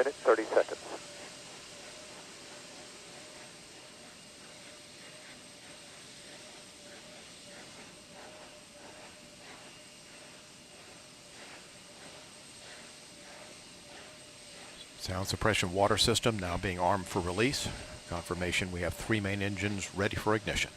minute, 30 seconds. Sound suppression water system now being armed for release. Confirmation we have 3 main engines ready for ignition.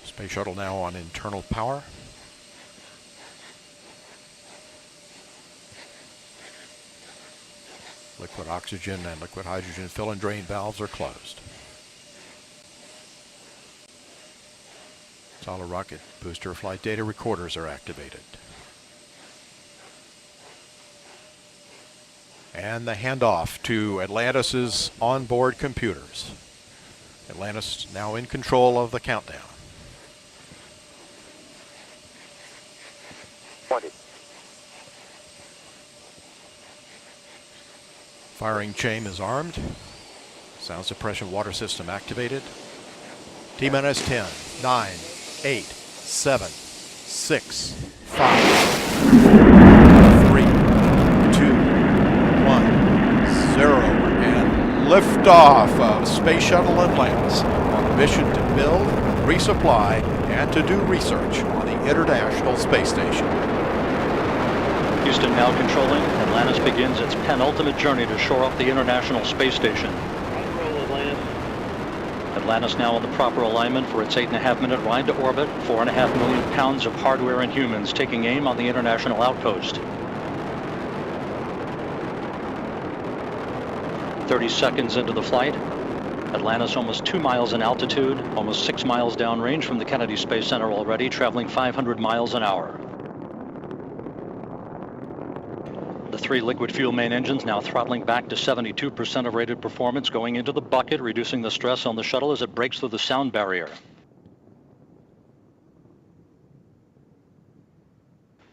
Space shuttle now on internal power. Liquid oxygen and liquid hydrogen fill and drain valves are closed. Solid rocket booster flight data recorders are activated. And the handoff to Atlantis' onboard computers. Atlantis now in control of the countdown. 20. Firing chain is armed. Sound suppression water system activated. T-minus 10, 9, 8, 7, 6, 5, 3, 2, 1, 0. And liftoff of Space Shuttle Atlantis on a mission to build, resupply, and to do research on the International Space Station. Houston now controlling. Atlantis begins its penultimate journey to shore up the International Space Station. Atlantis now on the proper alignment for its 8.5-minute ride to orbit. 4.5 million pounds of hardware and humans taking aim on the International Outpost. 30 seconds into the flight. Atlantis almost 2 miles in altitude, almost 6 miles downrange from the Kennedy Space Center already, traveling 500 miles an hour. The 3 liquid fuel main engines now throttling back to 72% of rated performance, going into the bucket, reducing the stress on the shuttle as it breaks through the sound barrier.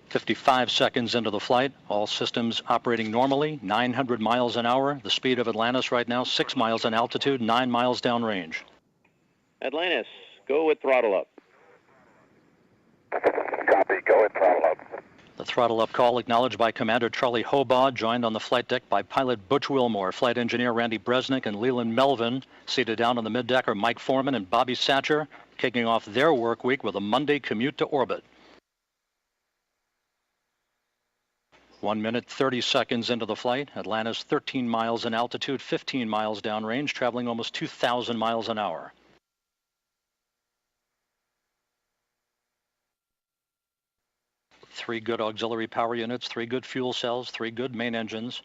55 seconds into the flight, all systems operating normally, 900 miles an hour. The speed of Atlantis right now, 6 miles in altitude, 9 miles downrange. Atlantis, go with throttle up. Copy, go with throttle up. The throttle up call acknowledged by Commander Charlie Hobaugh, joined on the flight deck by pilot Butch Wilmore, flight engineer Randy Bresnik, and Leland Melvin. Seated down on the middeck are Mike Foreman and Bobby Satcher, kicking off their work week with a Monday commute to orbit. 1 minute, 30 seconds into the flight. Atlantis 13 miles in altitude, 15 miles downrange, traveling almost 2,000 miles an hour. Three good auxiliary power units, 3 good fuel cells, 3 good main engines.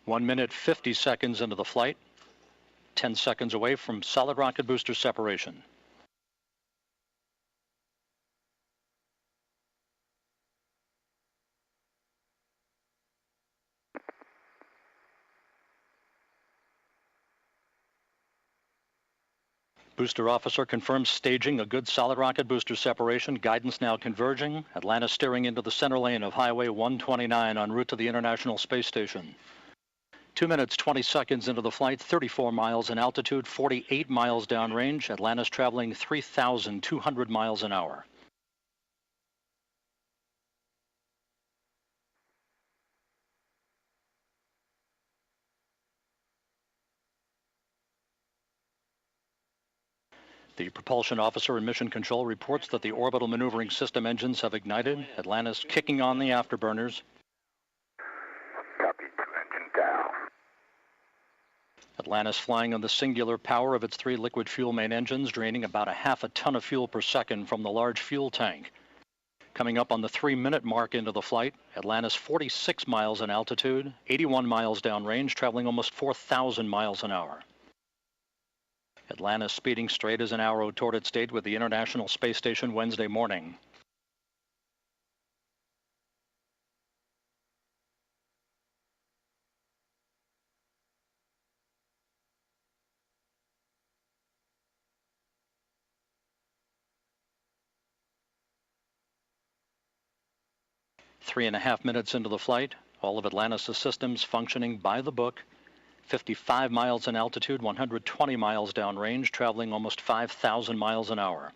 One minute, 50 seconds into the flight. 10 seconds away from solid rocket booster separation. Booster officer confirms staging a good solid rocket booster separation. Guidance now converging. Atlantis steering into the center lane of Highway 129 en route to the International Space Station. 2 minutes, 20 seconds into the flight, 34 miles in altitude, 48 miles downrange. Atlantis traveling 3,200 miles an hour. The propulsion officer in mission control reports that the orbital maneuvering system engines have ignited. Atlantis kicking on the afterburners. Copy, 2 engine down. Atlantis flying on the singular power of its 3 liquid fuel main engines, draining about a half a ton of fuel per second from the large fuel tank. Coming up on the 3-minute mark into the flight, Atlantis 46 miles in altitude, 81 miles downrange, traveling almost 4,000 miles an hour. Atlantis speeding straight as an arrow toward its date with the International Space Station Wednesday morning. 3.5 minutes into the flight, all of Atlantis' systems functioning by the book. 55 miles in altitude, 120 miles downrange, traveling almost 5,000 miles an hour.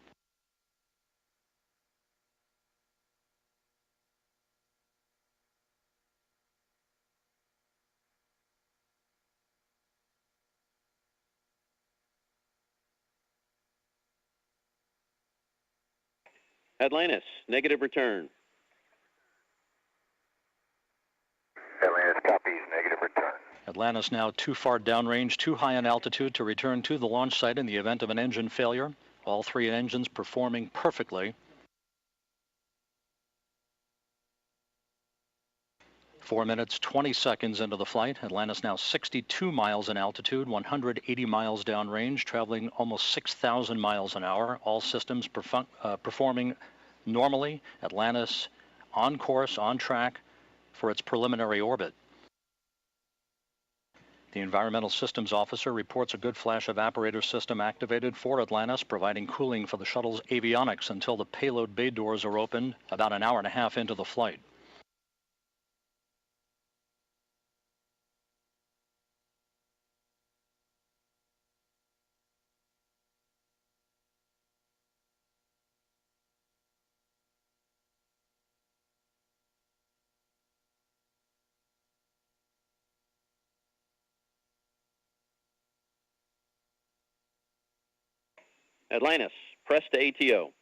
Atlantis, negative return. Atlantis copies, negative return. Atlantis now too far downrange, too high in altitude to return to the launch site in the event of an engine failure. All three engines performing perfectly. 4 minutes, 20 seconds into the flight. Atlantis now 62 miles in altitude, 180 miles downrange, traveling almost 6,000 miles an hour. All systems performing normally. Atlantis on course, on track for its preliminary orbit. The Environmental Systems Officer reports a good flash evaporator system activated for Atlantis, providing cooling for the shuttle's avionics until the payload bay doors are opened about an hour and a half into the flight. Atlantis, press to ATO.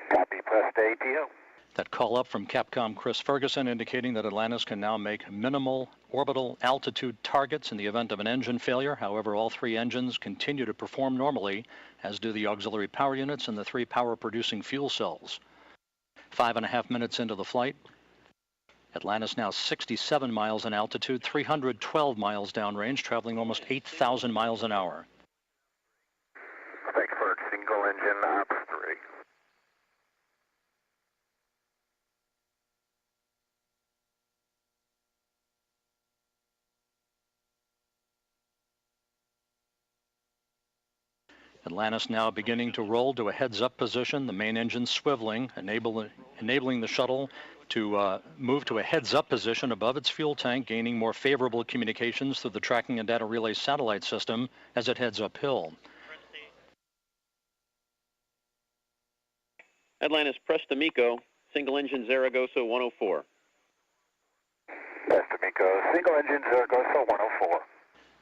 Copy, press to ATO. That call up from Capcom Chris Ferguson indicating that Atlantis can now make minimal orbital altitude targets in the event of an engine failure. However, all three engines continue to perform normally, as do the auxiliary power units and the three power-producing fuel cells. 5.5 minutes into the flight, Atlantis now 67 miles in altitude, 312 miles downrange, traveling almost 8,000 miles an hour. Frankfurt, single engine ops 3. Atlantis now beginning to roll to a heads-up position, the main engine swiveling, enabling the shuttle to move to a heads-up position above its fuel tank, gaining more favorable communications through the tracking and data relay satellite system as it heads uphill. Atlantis, press to MECO, single engine Zaragoza 104. Press to MECO, single engine Zaragoza 104.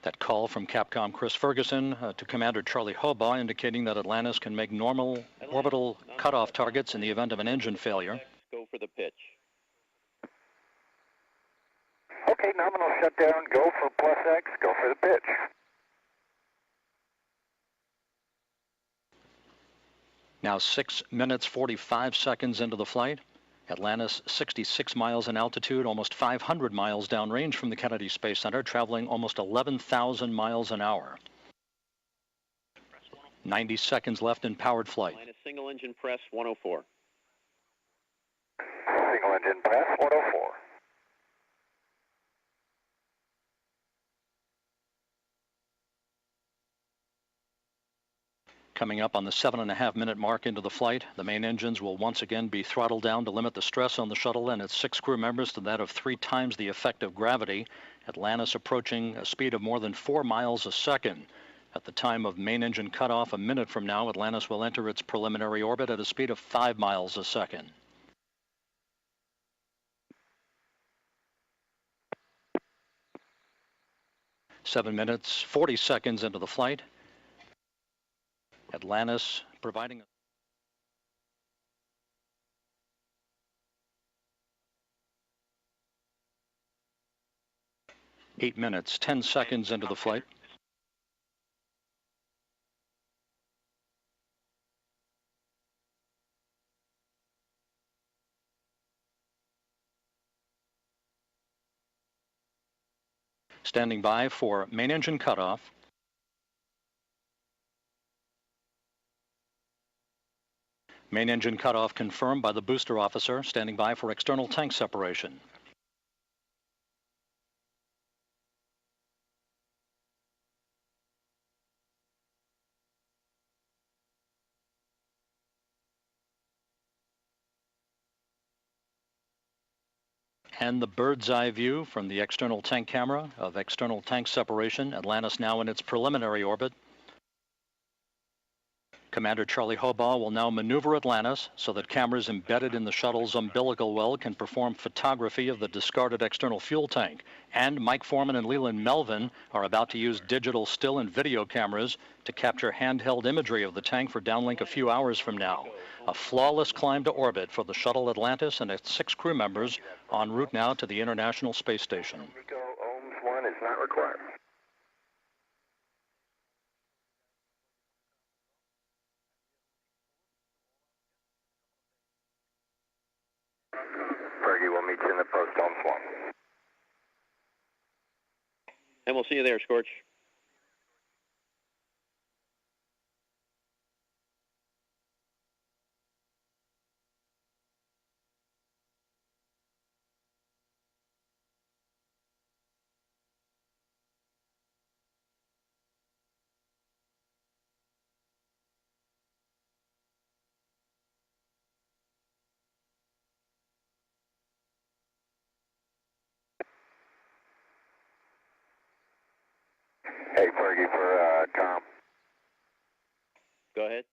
That call from Capcom Chris Ferguson to Commander Charlie Hobaugh indicating that Atlantis can make normal orbital cutoff targets in the event of an engine failure. Go for the pitch. Okay, nominal shutdown, go for plus X, go for the pitch. Now 6 minutes 45 seconds into the flight. Atlantis 66 miles in altitude, almost 500 miles downrange from the Kennedy Space Center, traveling almost 11,000 miles an hour. 90 seconds left in powered flight. Atlantis, single engine press 104. Single engine press 104. Coming up on the 7.5 minute mark into the flight, the main engines will once again be throttled down to limit the stress on the shuttle and its 6 crew members to that of 3 times the effect of gravity. Atlantis approaching a speed of more than 4 miles a second. At the time of main engine cutoff a minute from now, Atlantis will enter its preliminary orbit at a speed of 5 miles a second. Seven minutes, 40 seconds into the flight. Atlantis providing 8 minutes, 10 seconds into the flight. Standing by for main engine cutoff. Main engine cutoff confirmed by the booster officer, standing by for external tank separation. And the bird's eye view from the external tank camera of external tank separation. Atlantis now in its preliminary orbit. Commander Charlie Hobaugh will now maneuver Atlantis so that cameras embedded in the shuttle's umbilical well can perform photography of the discarded external fuel tank. And Mike Foreman and Leland Melvin are about to use digital still and video cameras to capture handheld imagery of the tank for downlink a few hours from now. A flawless climb to orbit for the shuttle Atlantis and its 6 crew members en route now to the International Space Station. Nico, ohms 1 is not required. Fergie, we'll meet you in the post, ohms 1. And we'll see you there, Scorch. Hey, Fergie, for Tom. Go ahead.